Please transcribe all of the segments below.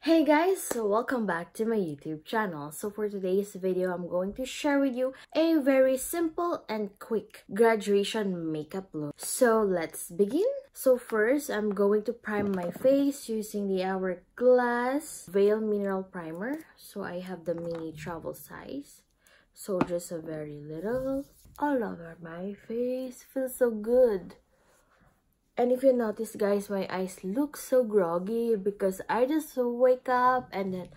Hey guys, so welcome back to my YouTube channel. So for today's video, I'm going to share with you a very simple and quick graduation makeup look. So let's begin. So first, I'm going to prime my face using the Hourglass Veil Mineral Primer. So I have the mini travel size. So just a very little all over my face. Feels so good. And if you notice, guys, my eyes look so groggy because I just wake up and then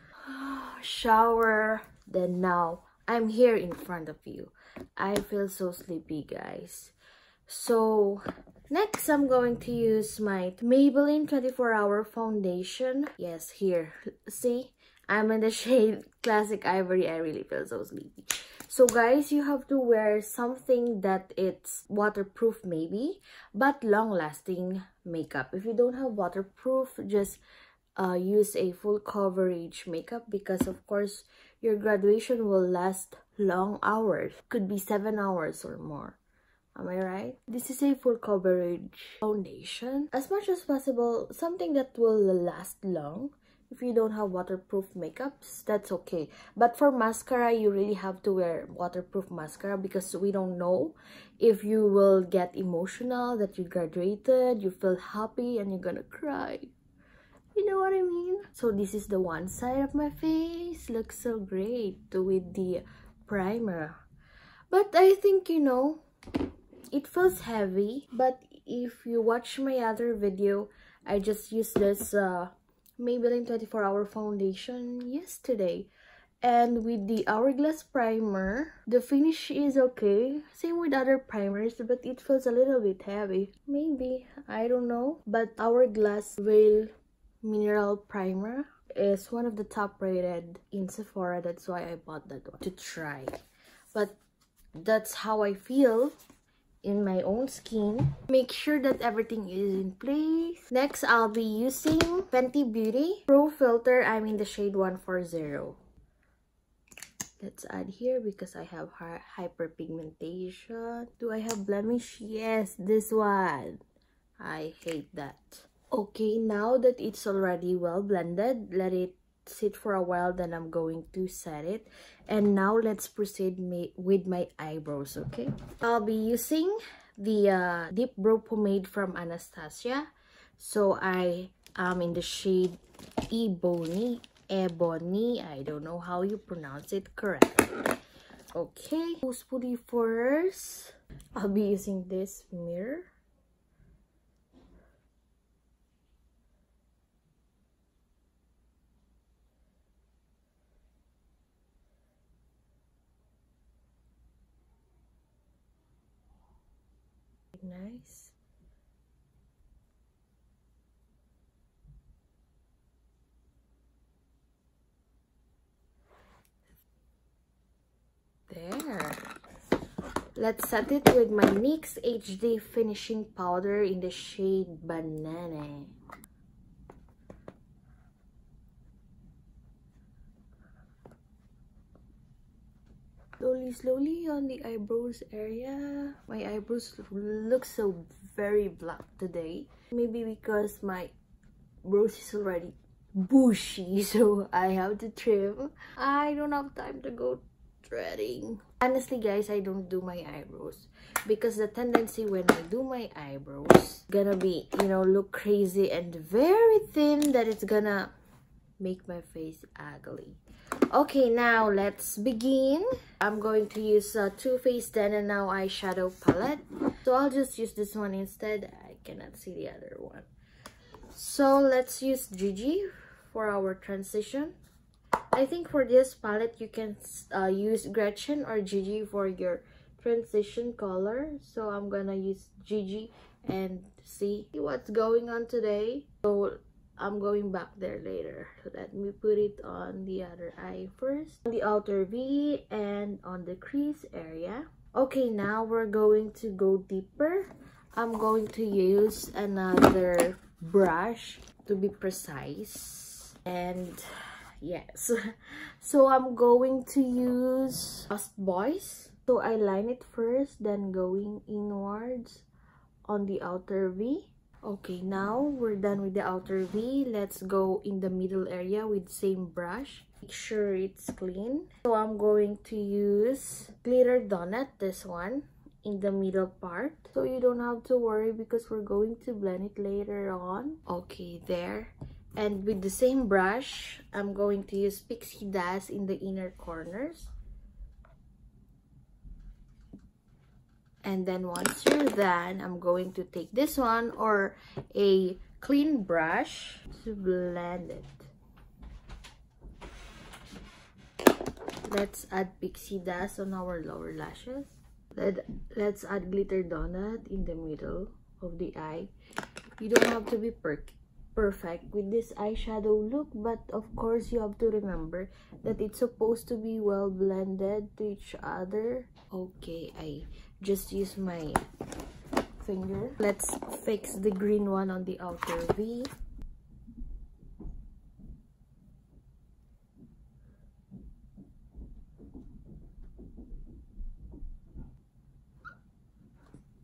shower. Then now I'm here in front of you. I feel so sleepy, guys. So next, I'm going to use my Maybelline 24-Hour Foundation. Yes, here. See? I'm in the shade Classic Ivory. I really feel so sleepy. So guys, you have to wear something that it's waterproof maybe, but long-lasting makeup. If you don't have waterproof, just use a full coverage makeup because of course your graduation will last long hours. Could be 7 hours or more. Am I right? This is a full coverage foundation. As much as possible, something that will last long. If you don't have waterproof makeups, that's okay. But for mascara, you really have to wear waterproof mascara because we don't know if you will get emotional that you graduated, you feel happy, and you're gonna cry. You know what I mean? So this is the one side of my face. Looks so great with the primer. But I think, you know, it feels heavy. But if you watch my other video, I just used this Maybelline 24-Hour Foundation yesterday, and with the Hourglass primer, the finish is okay. Same with other primers, but it feels a little bit heavy. Maybe, I don't know. But Hourglass Veil Mineral Primer is one of the top rated in Sephora. That's why I bought that one to try. But that's how I feel in my own skin. Make sure that everything is in place. Next, I'll be using Fenty Beauty Pro Filter. I'm in the shade 140. Let's add here because I have hyperpigmentation. Do I have blemish? Yes, this one. I hate that. Okay, now that it's already well blended, let it sit for a while, then I'm going to set it. And now let's proceed with my eyebrows. Okay, I'll be using the Dipbrow pomade from Anastasia. So I am in the shade Ebony. I don't know how you pronounce it correctly. Okay, who's putting first? I'll be using this mirror. Nice. There. Let's set it with my NYX HD finishing powder in the shade Banana. Slowly on the eyebrows area. My eyebrows look so very black today. Maybe because my brows is already bushy, so I have to trim. I don't have time to go threading. Honestly, guys, I don't do my eyebrows because the tendency when I do my eyebrows gonna be, you know, look crazy and very thin that it's gonna make my face ugly. Okay, now let's begin. I'm going to use Too Faced Then and Now eyeshadow palette. So I'll just use this one instead. I cannot see the other one. So let's use Gigi for our transition. I think for this palette, you can use Gretchen or Gigi for your transition color. So I'm gonna use Gigi and see what's going on today. So I'm going back there later. So let me put it on the other eye first. On the outer V and on the crease area. Okay, now we're going to go deeper. I'm going to use another brush to be precise. And yes. So I'm going to use Lost Boys. So I line it first, then going inwards on the outer V. Okay, now we're done with the outer V. Let's go in the middle area with same brush. Make sure it's clean. So I'm going to use glitter donut, this one, in the middle part. So you don't have to worry because we're going to blend it later on. Okay, there. And with the same brush, I'm going to use Pixie Dust in the inner corners. And then once you're done, I'm going to take this one or a clean brush to blend it. Let's add Pixie Dust on our lower lashes. Let's add glitter donut in the middle of the eye. You don't have to be perfect with this eyeshadow look, but of course you have to remember that it's supposed to be well blended to each other. Okay, I just use my finger. Let's fix the green one on the outer V.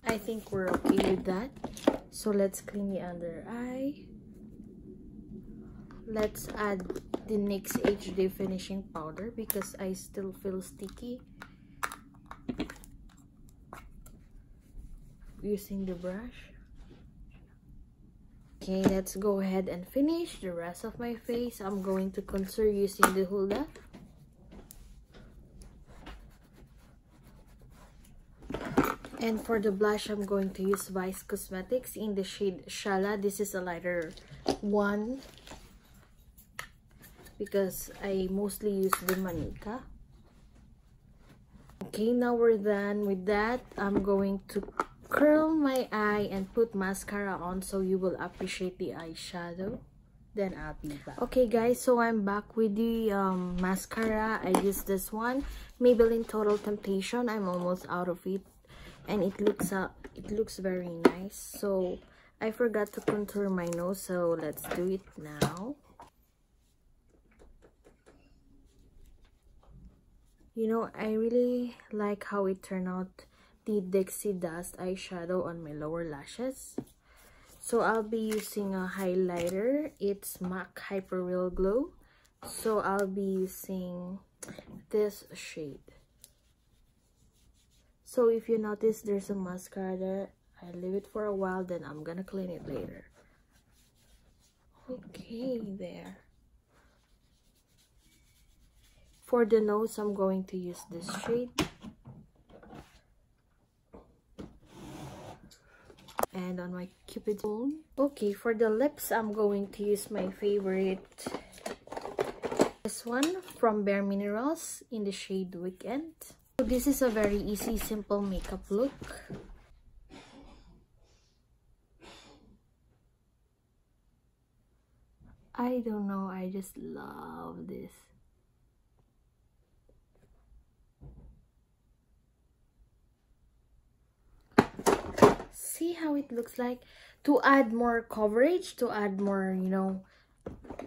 I think we're okay with that. So let's clean the under eye. Let's add the NYX HD finishing powder because I still feel sticky using the brush. Okay, let's go ahead and finish the rest of my face. I'm going to contour using the Hoola. And for the blush, I'm going to use Vice Cosmetics in the shade Shala. This is a lighter one because I mostly use the Manika. Okay, now we're done with that. I'm going to curl my eye and put mascara on so you will appreciate the eyeshadow. Then I'll be back. Okay guys, so I'm back with the mascara. I used this one, Maybelline Total Temptation. I'm almost out of it. And it looks very nice. So I forgot to contour my nose, so let's do it now. You know, I really like how it turned out, the Dixie Dust eyeshadow on my lower lashes. So I'll be using a highlighter. It's MAC Hyper Real Glow. So I'll be using this shade. So if you notice there's a mascara there, I leave it for a while, then I'm gonna clean it later. Okay, there. For the nose, I'm going to use this shade. And on my Cupid's bone. Okay, for the lips, I'm going to use my favorite, this one from Bare Minerals in the shade Weekend. So this is a very easy, simple makeup look. I don't know, I just love this. See how it looks like? To add more coverage, to add more, you know,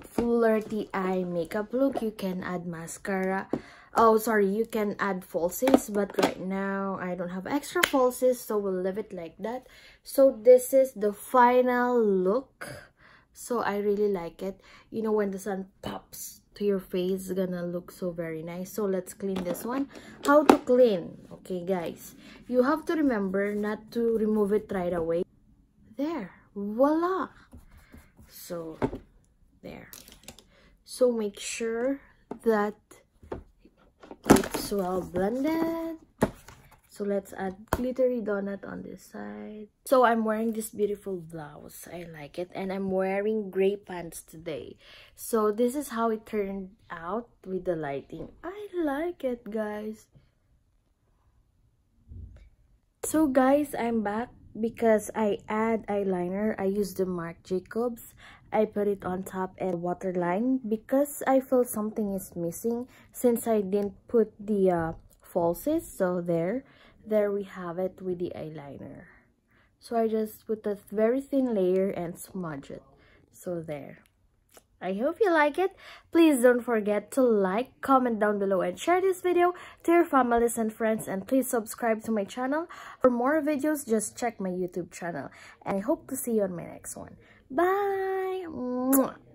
flirty eye makeup look, you can add mascara. Oh, sorry, you can add falsies, but right now I don't have extra falsies, so we'll leave it like that. So this is the final look. So I really like it. You know, when the sun pops to your face, it's gonna look so very nice. So let's clean this one. How to clean? Okay guys, you have to remember not to remove it right away. There, voila. So there. So make sure that it's well blended. So let's add glittery donut on this side. So I'm wearing this beautiful blouse. I like it. And I'm wearing gray pants today. So this is how it turned out with the lighting. I like it, guys. So guys, I'm back because I add eyeliner. I use the Marc Jacobs. I put it on top and waterline because I feel something is missing since I didn't put the falsies. So there we have it with the eyeliner. So I just put a very thin layer and smudge it. So there. I hope you like it. Please don't forget to like, comment down below, and share this video to your families and friends. And please subscribe to my channel. For more videos, just check my YouTube channel. And I hope to see you on my next one. Bye! Mwah.